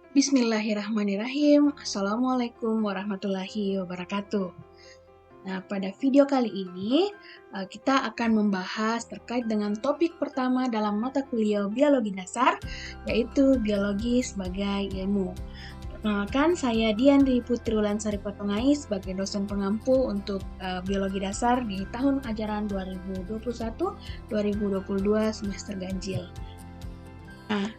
Bismillahirrahmanirrahim. Assalamualaikum warahmatullahi wabarakatuh. Nah, pada video kali ini kita akan membahas terkait dengan topik pertama dalam mata kuliah biologi dasar, yaitu biologi sebagai ilmu. Perkenalkan, saya Dian Dwi Putri Wulansari Patongai sebagai dosen pengampu untuk biologi dasar di tahun ajaran 2021-2022 semester ganjil. Nah,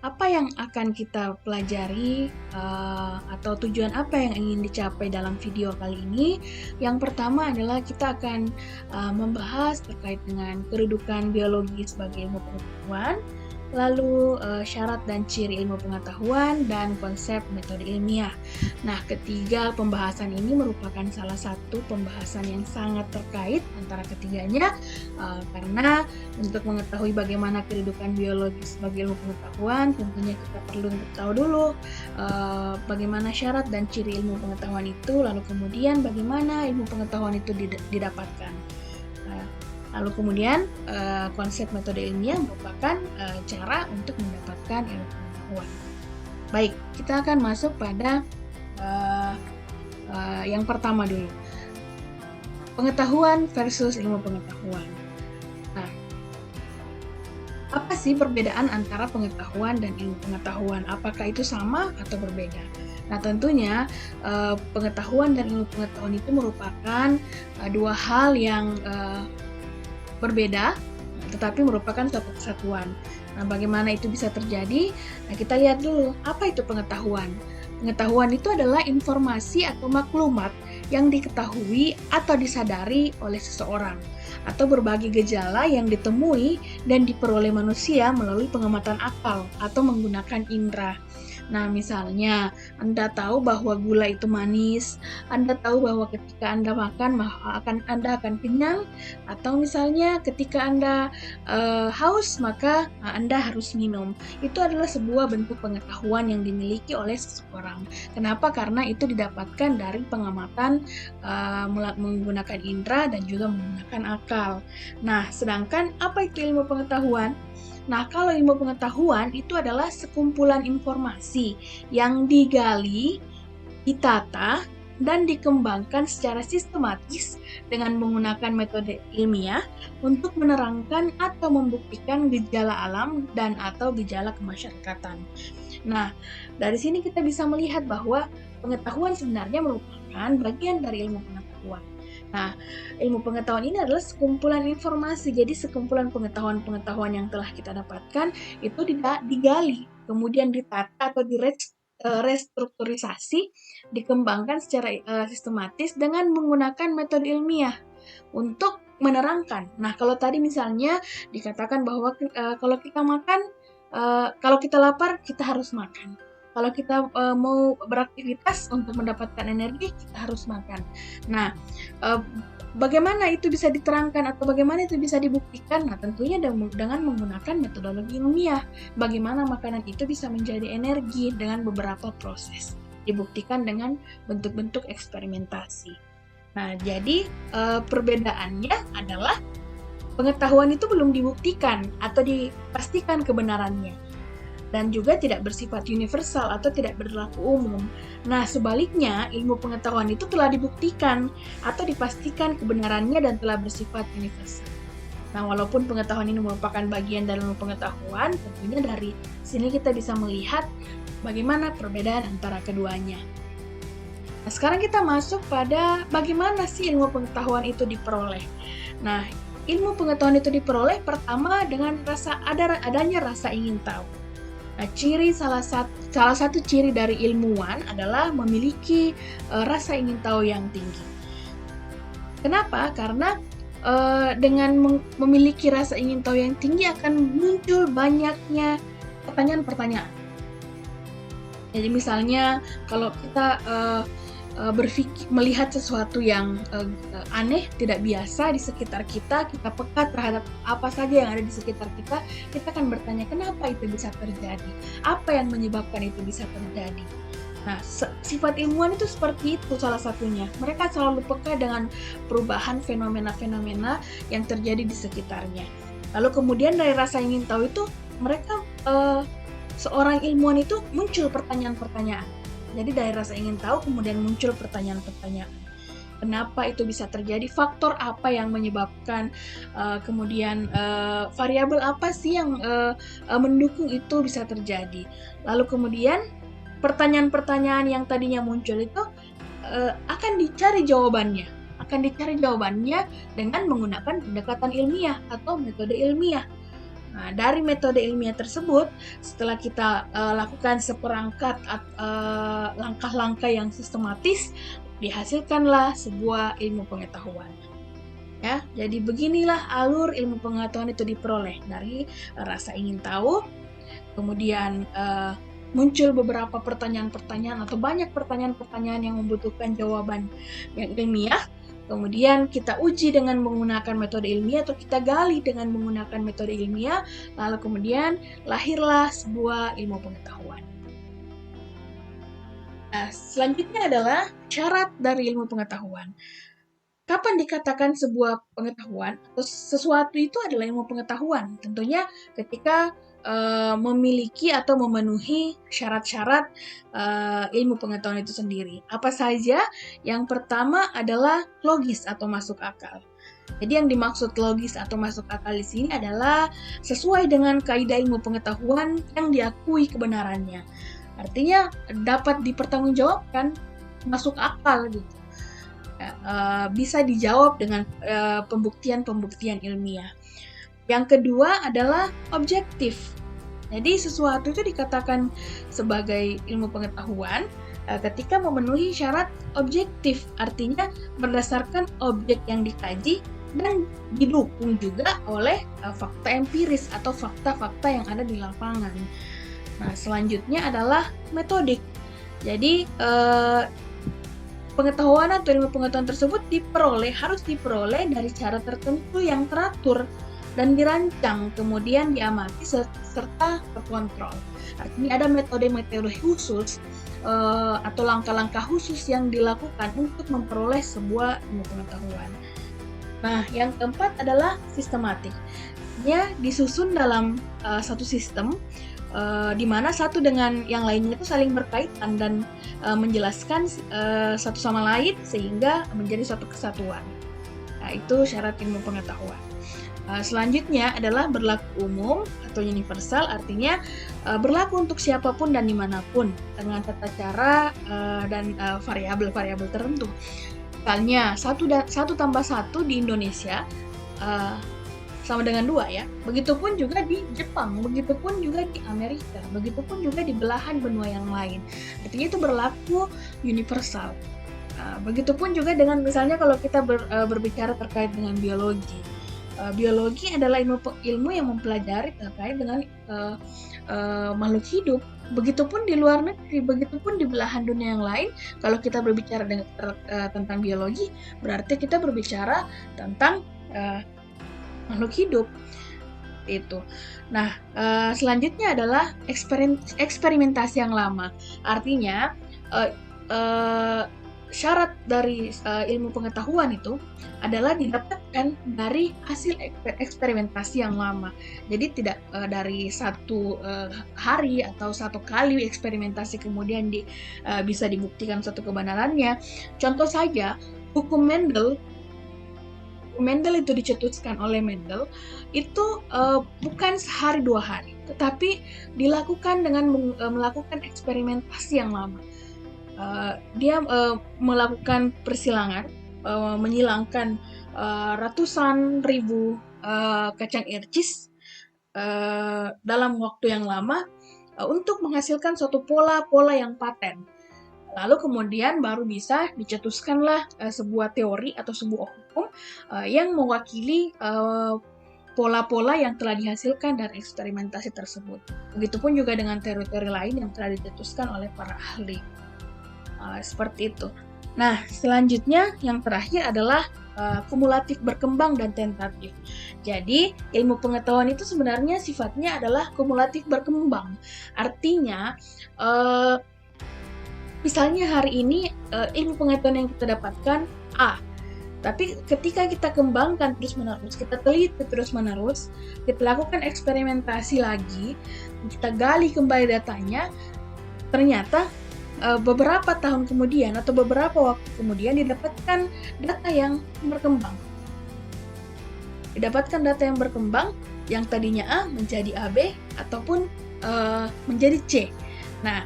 apa yang akan kita pelajari atau tujuan apa yang ingin dicapai dalam video kali ini? Yang pertama adalah kita akan membahas terkait dengan kedudukan biologi sebagai ilmu pengetahuan, lalu syarat dan ciri ilmu pengetahuan, dan konsep metode ilmiah. Nah, ketiga pembahasan ini merupakan salah satu pembahasan yang sangat terkait antara ketiganya, karena untuk mengetahui bagaimana kedudukan biologi sebagai ilmu pengetahuan, tentunya kita perlu tahu dulu bagaimana syarat dan ciri ilmu pengetahuan itu, lalu kemudian bagaimana ilmu pengetahuan itu didapatkan. Lalu kemudian konsep metode ilmiah merupakan cara untuk mendapatkan ilmu pengetahuan. Baik, kita akan masuk pada yang pertama dulu. Pengetahuan versus ilmu pengetahuan. Nah, apa sih perbedaan antara pengetahuan dan ilmu pengetahuan? Apakah itu sama atau berbeda? Nah, tentunya pengetahuan dan ilmu pengetahuan itu merupakan dua hal yang berbeda, tetapi merupakan suatu kesatuan. Nah, bagaimana itu bisa terjadi? Nah, kita lihat dulu, apa itu pengetahuan? Pengetahuan itu adalah informasi atau maklumat yang diketahui atau disadari oleh seseorang, atau berbagai gejala yang ditemui dan diperoleh manusia melalui pengamatan akal atau menggunakan indera. Nah, misalnya Anda tahu bahwa gula itu manis, Anda tahu bahwa ketika Anda makan Anda akan kenyang, atau misalnya ketika Anda haus maka Anda harus minum. Itu adalah sebuah bentuk pengetahuan yang dimiliki oleh seseorang. Kenapa? Karena itu didapatkan dari pengamatan menggunakan indera dan juga menggunakan akal. Nah, sedangkan apa itu ilmu pengetahuan? Nah, kalau ilmu pengetahuan itu adalah sekumpulan informasi yang digali, ditata, dan dikembangkan secara sistematis dengan menggunakan metode ilmiah untuk menerangkan atau membuktikan gejala alam dan atau gejala kemasyarakatan. Nah, dari sini kita bisa melihat bahwa pengetahuan sebenarnya merupakan bagian dari ilmu pengetahuan. Nah, ilmu pengetahuan ini adalah sekumpulan informasi. Jadi sekumpulan pengetahuan-pengetahuan yang telah kita dapatkan itu digali, kemudian ditata atau restrukturisasi, dikembangkan secara sistematis dengan menggunakan metode ilmiah untuk menerangkan. Nah, kalau tadi misalnya dikatakan bahwa kalau kita makan, kalau kita lapar, kita harus makan. Kalau kita mau beraktivitas untuk mendapatkan energi, kita harus makan. Nah, bagaimana itu bisa diterangkan atau bagaimana itu bisa dibuktikan? Nah, tentunya dengan menggunakan metodologi ilmiah. Bagaimana makanan itu bisa menjadi energi dengan beberapa proses. Dibuktikan dengan bentuk-bentuk eksperimentasi. Nah, jadi perbedaannya adalah pengetahuan itu belum dibuktikan atau dipastikan kebenarannya, dan juga tidak bersifat universal atau tidak berlaku umum. Nah, sebaliknya, ilmu pengetahuan itu telah dibuktikan atau dipastikan kebenarannya dan telah bersifat universal. Nah, walaupun pengetahuan ini merupakan bagian dari ilmu pengetahuan, tentunya dari sini kita bisa melihat bagaimana perbedaan antara keduanya. Nah, sekarang kita masuk pada bagaimana sih ilmu pengetahuan itu diperoleh. Nah, ilmu pengetahuan itu diperoleh pertama dengan adanya rasa ingin tahu. Nah, salah satu ciri dari ilmuwan adalah memiliki rasa ingin tahu yang tinggi. Kenapa? Karena dengan memiliki rasa ingin tahu yang tinggi akan muncul banyaknya pertanyaan-pertanyaan. Jadi misalnya kalau kita melihat sesuatu yang aneh, tidak biasa di sekitar kita, kita peka terhadap apa saja yang ada di sekitar kita, kita akan bertanya kenapa itu bisa terjadi, apa yang menyebabkan itu bisa terjadi. Nah, sifat ilmuwan itu seperti itu salah satunya. Mereka selalu peka dengan perubahan fenomena-fenomena yang terjadi di sekitarnya. Lalu kemudian dari rasa ingin tahu itu mereka seorang ilmuwan itu muncul pertanyaan-pertanyaan. Jadi dari rasa ingin tahu kemudian muncul pertanyaan-pertanyaan. Kenapa itu bisa terjadi? Faktor apa yang menyebabkan? Kemudian variabel apa sih yang mendukung itu bisa terjadi? Lalu kemudian pertanyaan-pertanyaan yang tadinya muncul itu akan dicari jawabannya. Dengan menggunakan pendekatan ilmiah atau metode ilmiah. Nah, dari metode ilmiah tersebut, setelah kita lakukan seperangkat langkah-langkah yang sistematis, dihasilkanlah sebuah ilmu pengetahuan. Ya, jadi beginilah alur ilmu pengetahuan itu diperoleh dari rasa ingin tahu, kemudian muncul beberapa pertanyaan-pertanyaan atau banyak pertanyaan-pertanyaan yang membutuhkan jawaban yang ilmiah. Kemudian kita uji dengan menggunakan metode ilmiah atau kita gali dengan menggunakan metode ilmiah, lalu kemudian lahirlah sebuah ilmu pengetahuan. Nah, selanjutnya adalah syarat dari ilmu pengetahuan. Kapan dikatakan sebuah pengetahuan atau sesuatu itu adalah ilmu pengetahuan? Tentunya ketika memiliki atau memenuhi syarat-syarat ilmu pengetahuan itu sendiri. Apa saja? Yang pertama adalah logis atau masuk akal. Jadi yang dimaksud logis atau masuk akal di sini adalah sesuai dengan kaidah ilmu pengetahuan yang diakui kebenarannya. Artinya dapat dipertanggungjawabkan, masuk akal gitu. Bisa dijawab dengan pembuktian-pembuktian ilmiah. Yang kedua adalah objektif. Jadi sesuatu itu dikatakan sebagai ilmu pengetahuan ketika memenuhi syarat objektif, artinya berdasarkan objek yang dikaji dan didukung juga oleh fakta empiris atau fakta-fakta yang ada di lapangan. Nah, selanjutnya adalah metodik. Jadi pengetahuan atau ilmu pengetahuan tersebut harus diperoleh dari cara tertentu yang teratur dan dirancang, kemudian diamati serta terkontrol. Artinya ada metode-metode khusus atau langkah-langkah khusus yang dilakukan untuk memperoleh sebuah ilmu pengetahuan. Nah, yang keempat adalah sistematik. Dia disusun dalam satu sistem di mana satu dengan yang lainnya itu saling berkaitan dan menjelaskan satu sama lain sehingga menjadi suatu kesatuan. Nah, itu syarat ilmu pengetahuan. Selanjutnya adalah berlaku umum atau universal, artinya berlaku untuk siapapun dan dimanapun dengan tata cara dan variabel-variabel tertentu. Misalnya 1 tambah 1 di Indonesia sama dengan 2 ya. Begitupun juga di Jepang, begitupun juga di Amerika, begitupun juga di belahan benua yang lain. Artinya itu berlaku universal. Begitupun juga dengan misalnya kalau kita berbicara terkait dengan biologi. Biologi adalah ilmu yang mempelajari terkait dengan makhluk hidup. Begitupun di luar negeri, begitupun di belahan dunia yang lain. Kalau kita berbicara tentang biologi, berarti kita berbicara tentang makhluk hidup. Itu. Nah, selanjutnya adalah eksperimentasi yang lama. Artinya syarat dari ilmu pengetahuan itu adalah didapatkan dari hasil eksperimentasi yang lama. Jadi tidak dari satu hari atau satu kali eksperimentasi kemudian bisa dibuktikan suatu kebenarannya. Contoh saja, hukum Mendel itu dicetuskan oleh Mendel itu bukan sehari 2 hari, tetapi dilakukan dengan melakukan eksperimentasi yang lama. Dia melakukan persilangan, menyilangkan ratusan ribu kacang ircis dalam waktu yang lama untuk menghasilkan suatu pola-pola yang paten. Lalu kemudian baru bisa dicetuskanlah sebuah teori atau sebuah hukum yang mewakili pola-pola yang telah dihasilkan dari eksperimentasi tersebut. Begitupun juga dengan teori-teori lain yang telah dicetuskan oleh para ahli. Seperti itu. Nah, selanjutnya yang terakhir adalah kumulatif berkembang dan tentatif. Jadi, ilmu pengetahuan itu sebenarnya sifatnya adalah kumulatif berkembang. Artinya, misalnya hari ini ilmu pengetahuan yang kita dapatkan A, Tapi ketika kita kembangkan terus-menerus, kita teliti terus-menerus, kita lakukan eksperimentasi lagi, kita gali kembali datanya, ternyata beberapa tahun kemudian atau beberapa waktu kemudian didapatkan data yang berkembang. Yang tadinya A menjadi AB ataupun menjadi C. Nah,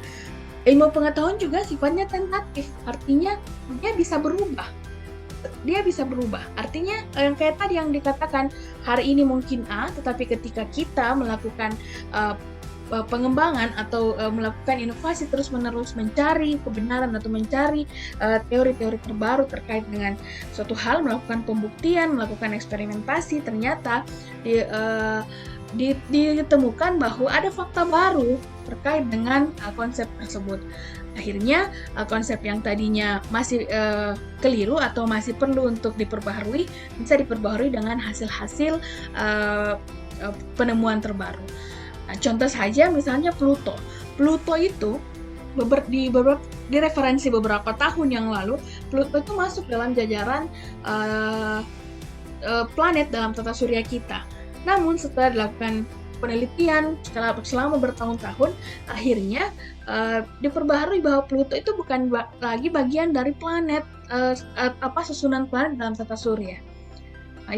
ilmu pengetahuan juga sifatnya tentatif, artinya dia bisa berubah. Artinya yang kayak tadi yang dikatakan, hari ini mungkin A, tetapi ketika kita melakukan pengembangan atau melakukan inovasi terus-menerus mencari kebenaran atau mencari teori-teori terbaru terkait dengan suatu hal, melakukan pembuktian, melakukan eksperimentasi, ternyata ditemukan bahwa ada fakta baru terkait dengan konsep tersebut. Akhirnya konsep yang tadinya masih keliru atau masih perlu untuk diperbaharui bisa diperbaharui dengan hasil-hasil penemuan terbaru. Nah, contoh saja misalnya Pluto. Pluto itu di referensi beberapa tahun yang lalu, Pluto itu masuk dalam jajaran planet dalam tata surya kita. Namun setelah dilakukan penelitian selama bertahun-tahun, akhirnya diperbaharui bahwa Pluto itu bukan lagi bagian dari planet susunan planet dalam tata surya. Nah,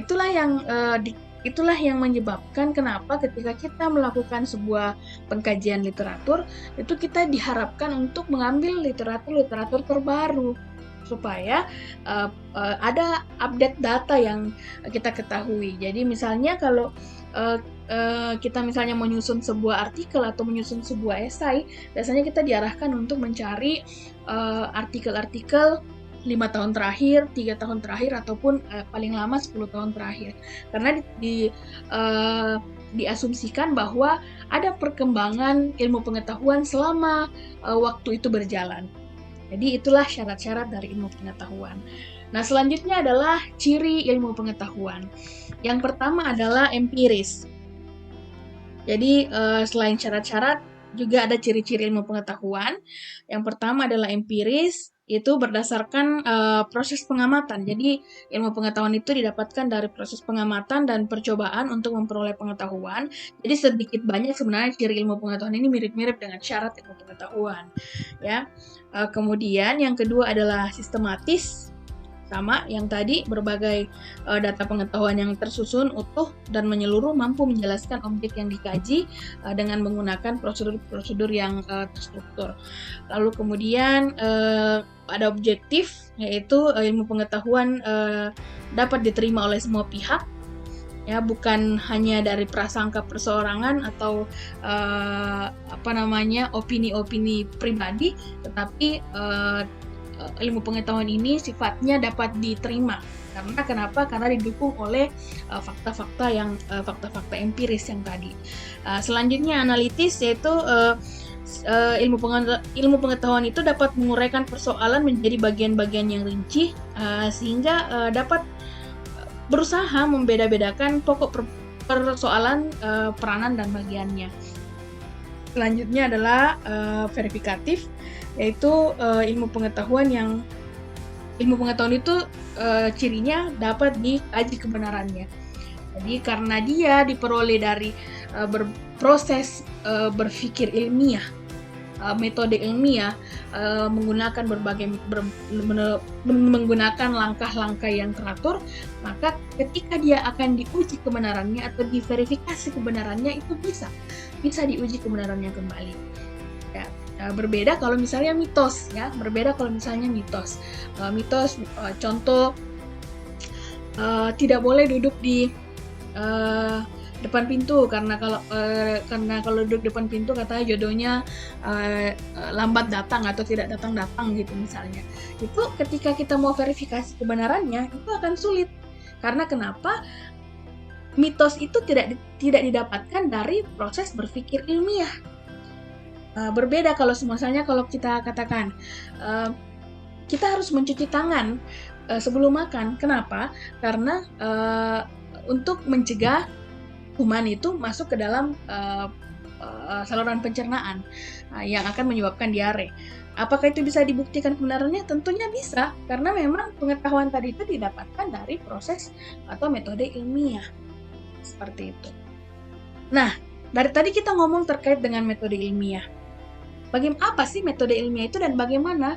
itulah yang menyebabkan kenapa ketika kita melakukan sebuah pengkajian literatur, itu kita diharapkan untuk mengambil literatur terbaru supaya ada update data yang kita ketahui. Jadi misalnya kalau kita misalnya menyusun sebuah artikel atau menyusun sebuah esai, biasanya kita diarahkan untuk mencari artikel-artikel 5 tahun terakhir, 3 tahun terakhir, ataupun paling lama 10 tahun terakhir. Karena diasumsikan bahwa ada perkembangan ilmu pengetahuan selama waktu itu berjalan. Jadi itulah syarat-syarat dari ilmu pengetahuan. Nah, selanjutnya adalah ciri ilmu pengetahuan. Yang pertama adalah empiris. Jadi selain syarat-syarat, juga ada ciri-ciri ilmu pengetahuan. Yang pertama adalah empiris, itu berdasarkan proses pengamatan. Jadi ilmu pengetahuan itu didapatkan dari proses pengamatan dan percobaan untuk memperoleh pengetahuan. Jadi sedikit banyak sebenarnya ciri ilmu pengetahuan ini mirip-mirip dengan syarat ilmu pengetahuan. Ya. Kemudian yang kedua adalah sistematis. Sama yang tadi, berbagai data pengetahuan yang tersusun utuh dan menyeluruh mampu menjelaskan objek yang dikaji dengan menggunakan prosedur-prosedur yang terstruktur. Lalu kemudian ada objektif, yaitu ilmu pengetahuan dapat diterima oleh semua pihak, ya, bukan hanya dari prasangka perseorangan atau opini-opini pribadi, tetapi ilmu pengetahuan ini sifatnya dapat diterima. Kenapa? Karena didukung oleh fakta-fakta empiris yang tadi. Selanjutnya analitis, yaitu ilmu pengetahuan itu dapat menguraikan persoalan menjadi bagian-bagian yang rinci sehingga dapat berusaha membeda-bedakan pokok persoalan, peranan dan bagiannya. Selanjutnya adalah verifikatif, yaitu ilmu pengetahuan itu cirinya dapat dikaji kebenarannya. Jadi karena dia diperoleh dari proses berpikir ilmiah, metode ilmiah, menggunakan langkah-langkah yang teratur, maka ketika dia akan diuji kebenarannya atau diverifikasi kebenarannya, itu bisa diuji kebenarannya kembali. Ya, berbeda kalau misalnya mitos, ya. Contoh, tidak boleh duduk di depan pintu karena kalau duduk depan pintu katanya jodohnya lambat datang atau tidak datang gitu misalnya. Itu ketika kita mau verifikasi kebenarannya itu akan sulit. Karena kenapa? Mitos itu tidak didapatkan dari proses berpikir ilmiah. Berbeda kalau misalnya kalau kita katakan kita harus mencuci tangan sebelum makan. Kenapa? Karena untuk mencegah kuman itu masuk ke dalam saluran pencernaan yang akan menyebabkan diare. Apakah itu bisa dibuktikan kebenarannya? Tentunya bisa, karena memang pengetahuan tadi itu didapatkan dari proses atau metode ilmiah. Seperti itu. Nah, dari tadi kita ngomong terkait dengan metode ilmiah. Bagaimana apa sih metode ilmiah itu dan bagaimana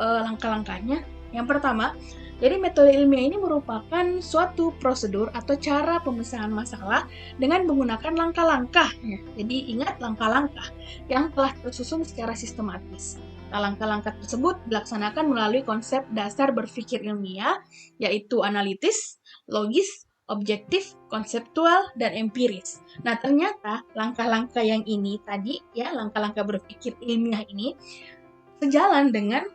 langkah-langkahnya? Yang pertama, jadi metode ilmiah ini merupakan suatu prosedur atau cara pemecahan masalah dengan menggunakan langkah-langkah. Jadi ingat langkah-langkah yang telah tersusun secara sistematis. Nah, langkah-langkah tersebut dilaksanakan melalui konsep dasar berpikir ilmiah, yaitu analitis, logis, objektif, konseptual, dan empiris. Nah, ternyata langkah-langkah yang ini tadi, ya, langkah-langkah berpikir ilmiah ini sejalan dengan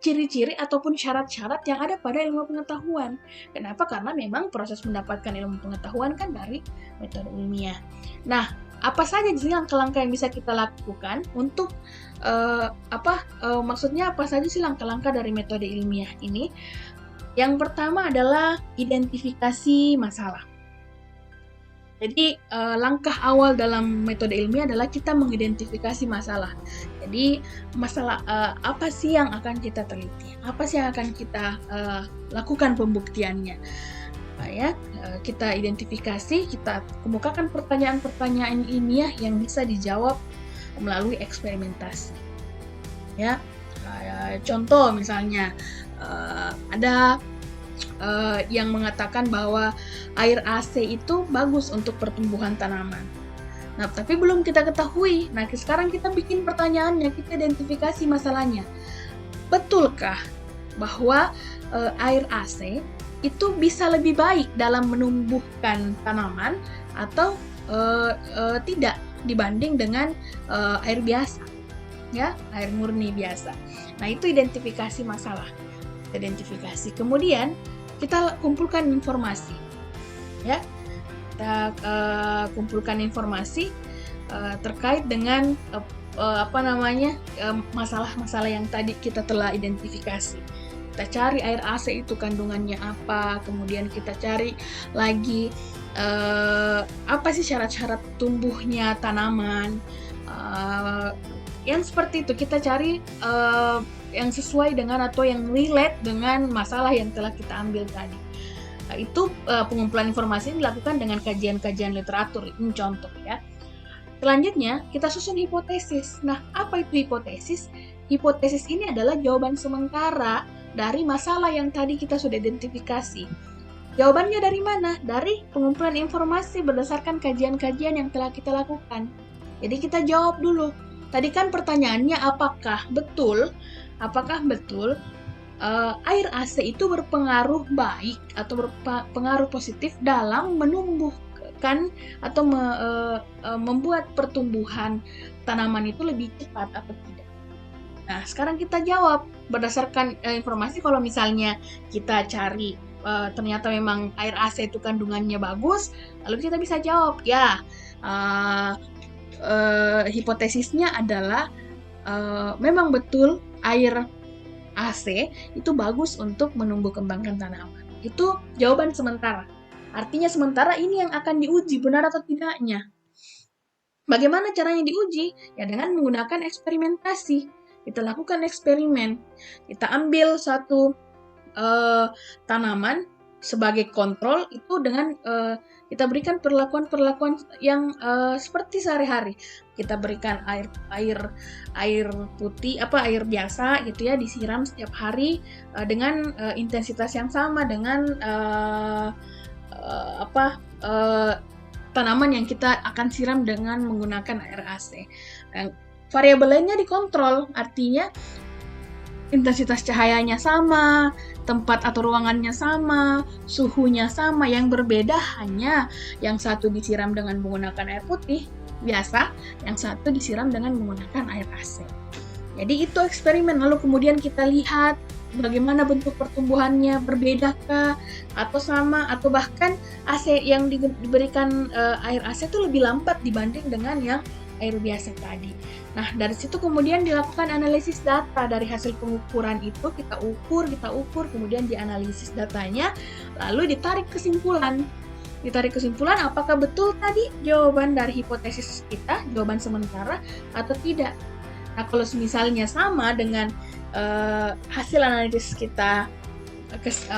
ciri-ciri ataupun syarat-syarat yang ada pada ilmu pengetahuan. Kenapa? Karena memang proses mendapatkan ilmu pengetahuan kan dari metode ilmiah. Nah, apa saja sih langkah-langkah yang bisa kita lakukan untuk maksudnya apa saja sih langkah-langkah dari metode ilmiah ini? Yang pertama adalah identifikasi masalah. Jadi langkah awal dalam metode ilmiah adalah kita mengidentifikasi masalah. Jadi masalah apa sih yang akan kita teliti? Apa sih yang akan kita lakukan pembuktiannya? Kita identifikasi, kita kemukakan pertanyaan-pertanyaan ilmiah yang bisa dijawab melalui eksperimentasi. Ya, contoh misalnya ada yang mengatakan bahwa air AC itu bagus untuk pertumbuhan tanaman. Nah, tapi belum kita ketahui. Nah, sekarang kita bikin pertanyaannya, kita identifikasi masalahnya. Betulkah bahwa air AC itu bisa lebih baik dalam menumbuhkan tanaman atau tidak dibanding dengan air biasa, ya, air murni biasa. Nah, itu identifikasi masalah. Identifikasi. Kemudian kita kumpulkan informasi, ya. Kita kumpulkan informasi terkait dengan masalah-masalah yang tadi kita telah identifikasi. Kita cari air AC itu kandungannya apa, kemudian kita cari lagi apa sih syarat-syarat tumbuhnya tanaman, yang seperti itu. Kita cari yang sesuai dengan atau yang relate dengan masalah yang telah kita ambil tadi. Nah, itu pengumpulan informasi dilakukan dengan kajian-kajian literatur. Ini contoh, ya. Selanjutnya, kita susun hipotesis. Nah, apa itu hipotesis? Hipotesis ini adalah jawaban sementara dari masalah yang tadi kita sudah identifikasi. Jawabannya dari mana? Dari pengumpulan informasi berdasarkan kajian-kajian yang telah kita lakukan. Jadi kita jawab dulu. Tadi kan pertanyaannya apakah betul air AC itu berpengaruh baik atau berpengaruh positif dalam menumbuhkan atau membuat pertumbuhan tanaman itu lebih cepat atau tidak. Nah, sekarang kita jawab berdasarkan informasi. Kalau misalnya kita cari ternyata memang air AC itu kandungannya bagus, lalu kita bisa jawab, ya, hipotesisnya adalah memang betul air AC itu bagus untuk menumbuh kembangkan tanaman. Itu jawaban sementara. Artinya sementara ini yang akan diuji benar atau tidaknya. Bagaimana caranya diuji? Ya dengan menggunakan eksperimentasi. Kita lakukan eksperimen. Kita ambil satu tanaman sebagai kontrol itu dengan kita berikan perlakuan-perlakuan yang seperti sehari-hari. Kita berikan air putih, air biasa gitu ya, disiram setiap hari dengan intensitas yang sama dengan tanaman yang kita akan siram dengan menggunakan air AC. Variabel lainnya dikontrol, artinya intensitas cahayanya sama, tempat atau ruangannya sama, suhunya sama. Yang berbeda hanya yang satu disiram dengan menggunakan air putih biasa, yang satu disiram dengan menggunakan air AC. Jadi itu eksperimen, lalu kemudian kita lihat bagaimana bentuk pertumbuhannya, berbedakah atau sama, atau bahkan AC yang diberikan air AC itu lebih lambat dibanding dengan yang air biasa tadi. Nah, dari situ kemudian dilakukan analisis data. Dari hasil pengukuran itu kita ukur, kemudian dianalisis datanya, lalu ditarik kesimpulan. Ditarik kesimpulan apakah betul tadi jawaban dari hipotesis kita, jawaban sementara, atau tidak. Nah, kalau misalnya sama dengan hasil analisis kita,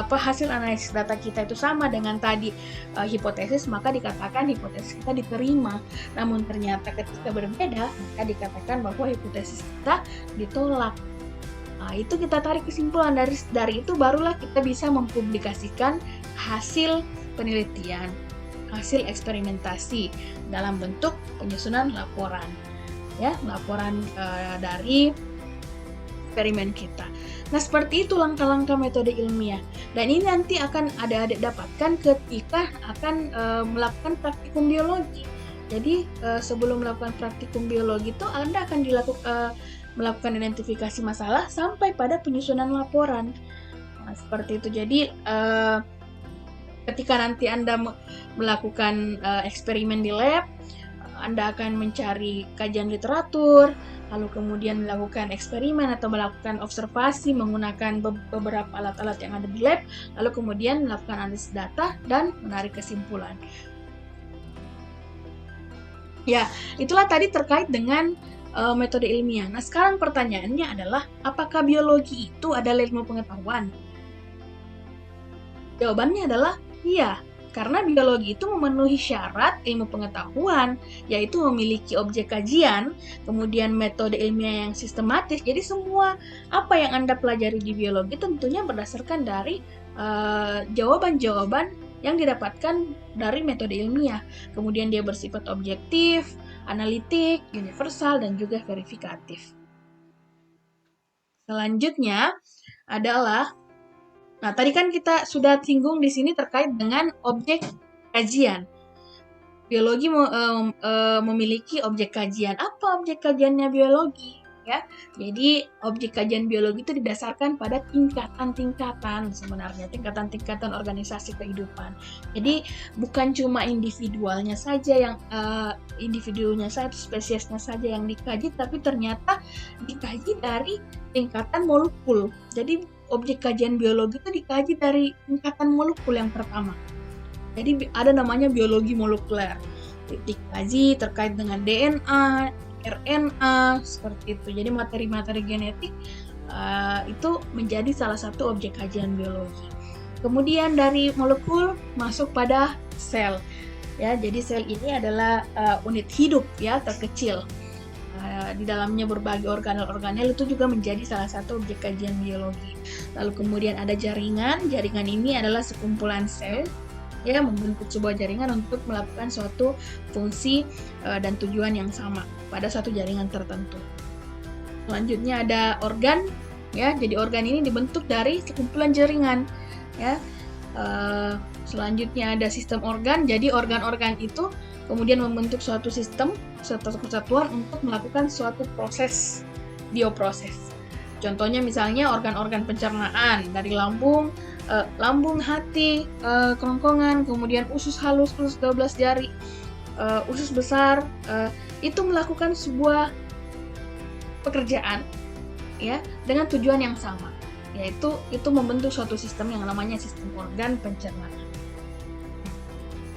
hasil analisis data kita itu sama dengan tadi hipotesis, maka dikatakan hipotesis kita diterima. Namun ternyata ketika berbeda, maka dikatakan bahwa hipotesis kita ditolak. Nah, itu kita tarik kesimpulan dari itu barulah kita bisa mempublikasikan hasil penelitian, hasil eksperimentasi dalam bentuk penyusunan laporan, ya, laporan dari eksperimen kita. Nah, seperti itu langkah-langkah metode ilmiah. Dan ini nanti akan adik-adik dapatkan ketika akan melakukan praktikum biologi. Jadi sebelum melakukan praktikum biologi itu Anda akan melakukan identifikasi masalah sampai pada penyusunan laporan. Nah, seperti itu. Jadi ketika nanti Anda melakukan eksperimen di lab, Anda akan mencari kajian literatur, lalu kemudian melakukan eksperimen atau melakukan observasi menggunakan beberapa alat-alat yang ada di lab, lalu kemudian melakukan analisis data dan menarik kesimpulan. Ya, itulah tadi terkait dengan metode ilmiah. Nah, sekarang pertanyaannya adalah, apakah biologi itu adalah ilmu pengetahuan? Jawabannya adalah iya, karena biologi itu memenuhi syarat ilmu pengetahuan, yaitu memiliki objek kajian, kemudian metode ilmiah yang sistematis. Jadi semua apa yang Anda pelajari di biologi tentunya berdasarkan dari jawaban-jawaban yang didapatkan dari metode ilmiah. Kemudian dia bersifat objektif, analitik, universal, dan juga verifikatif. Selanjutnya adalah, nah tadi kan kita sudah singgung di sini terkait dengan objek kajian. Biologi memiliki objek kajian. Apa objek kajiannya biologi? Ya, jadi objek kajian biologi itu didasarkan pada tingkatan-tingkatan sebenarnya, tingkatan-tingkatan organisasi kehidupan. Jadi bukan cuma individualnya saja yang individunya saja, spesiesnya saja yang dikaji, tapi ternyata dikaji dari tingkatan molekul. Jadi objek kajian biologi itu dikaji dari tingkatan molekul yang pertama. Jadi ada namanya biologi molekuler. Dikaji terkait dengan DNA, RNA, seperti itu. Jadi materi-materi genetik itu menjadi salah satu objek kajian biologi. Kemudian dari molekul masuk pada sel. Ya, jadi sel ini adalah unit hidup ya terkecil. Di dalamnya berbagai organel-organel itu juga menjadi salah satu objek kajian biologi. Lalu kemudian ada jaringan. Jaringan ini adalah sekumpulan sel ya membentuk sebuah jaringan untuk melakukan suatu fungsi dan tujuan yang sama pada suatu jaringan tertentu. Selanjutnya ada organ ya. Jadi organ ini dibentuk dari sekumpulan jaringan ya. Selanjutnya ada sistem organ. Jadi organ-organ itu kemudian membentuk suatu sistem, suatu kesatuan untuk melakukan suatu proses, bioproses. Contohnya misalnya organ-organ pencernaan dari lambung, hati, kerongkongan, kemudian usus halus, usus 12 jari, usus besar, itu melakukan sebuah pekerjaan ya dengan tujuan yang sama, yaitu itu membentuk suatu sistem yang namanya sistem organ pencernaan.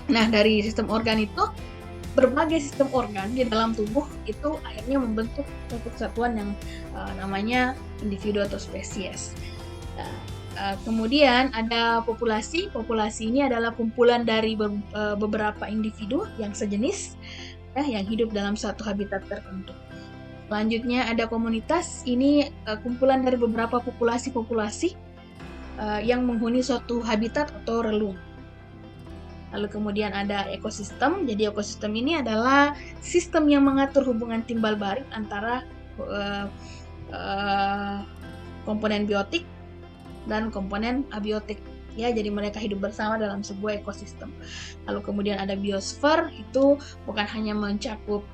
Nah, dari sistem organ itu, berbagai sistem organ di dalam tubuh itu akhirnya membentuk suatu kesatuan yang namanya individu atau spesies. Kemudian ada populasi. Populasi ini adalah kumpulan dari beberapa individu yang sejenis ya, yang hidup dalam suatu habitat tertentu. Selanjutnya ada komunitas. Ini kumpulan dari beberapa populasi-populasi yang menghuni suatu habitat atau relung. Lalu kemudian ada ekosistem. Jadi ekosistem ini adalah sistem yang mengatur hubungan timbal balik antara komponen biotik dan komponen abiotik ya, jadi mereka hidup bersama dalam sebuah ekosistem. Lalu kemudian ada biosfer, itu bukan hanya mencakup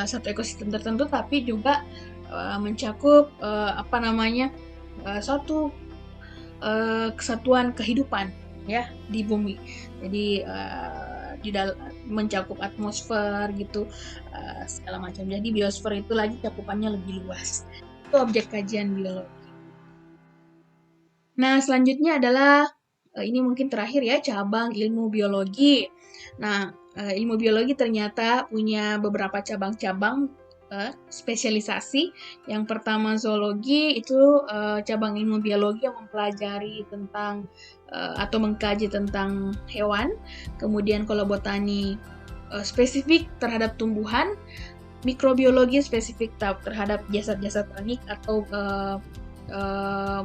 satu ekosistem tertentu, tapi juga mencakup suatu kesatuan kehidupan ya di bumi. Jadi mencakup atmosfer gitu, segala macam. Jadi biosfer itu lagi cakupannya lebih luas. Itu objek kajian biologi. Nah, selanjutnya adalah ini mungkin terakhir ya, cabang ilmu biologi. Nah, ilmu biologi ternyata punya beberapa cabang-cabang spesialisasi. Yang pertama zoologi, itu cabang ilmu biologi yang mempelajari tentang atau mengkaji tentang hewan. Kemudian kalau botani spesifik terhadap tumbuhan, mikrobiologi spesifik terhadap jasad-jasad organik atau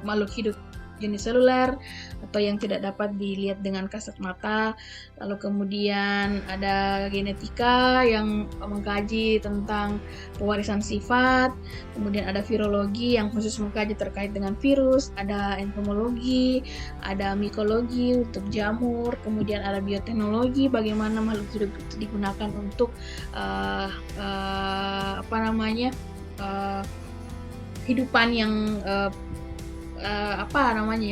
makhluk hidup jenis seluler atau yang tidak dapat dilihat dengan kasat mata. Lalu kemudian ada genetika yang mengkaji tentang pewarisan sifat. Kemudian ada virologi yang khusus mengkaji terkait dengan virus. Ada entomologi, ada mikologi untuk jamur. Kemudian ada bioteknologi, bagaimana makhluk hidup itu digunakan untuk kehidupan yang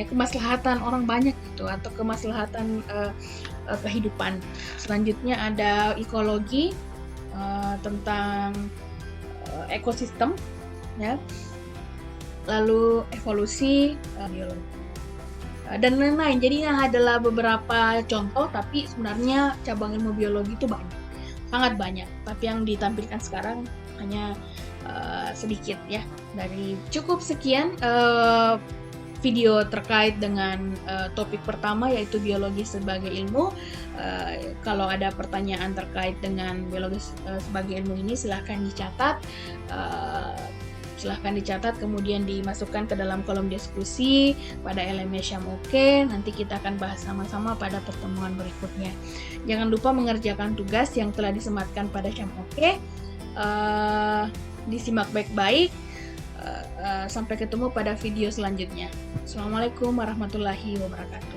kemaslahatan orang banyak gitu, atau kemaslahatan kehidupan. Selanjutnya ada ekologi, tentang ekosistem ya. Lalu evolusi, biologi dan lain-lain. Jadi ini adalah beberapa contoh, tapi sebenarnya cabang ilmu biologi itu banyak, sangat banyak. Tapi yang ditampilkan sekarang hanya sedikit ya. Dari cukup sekian video terkait dengan topik pertama, yaitu biologi sebagai ilmu. Kalau ada pertanyaan terkait dengan biologi sebagai ilmu ini, silahkan dicatat, kemudian dimasukkan ke dalam kolom diskusi pada LMS Syam Oke. Nanti kita akan bahas sama-sama pada pertemuan berikutnya. Jangan lupa mengerjakan tugas yang telah disematkan pada Syam Oke. Disimak baik-baik. Sampai ketemu pada video selanjutnya. Assalamualaikum warahmatullahi wabarakatuh.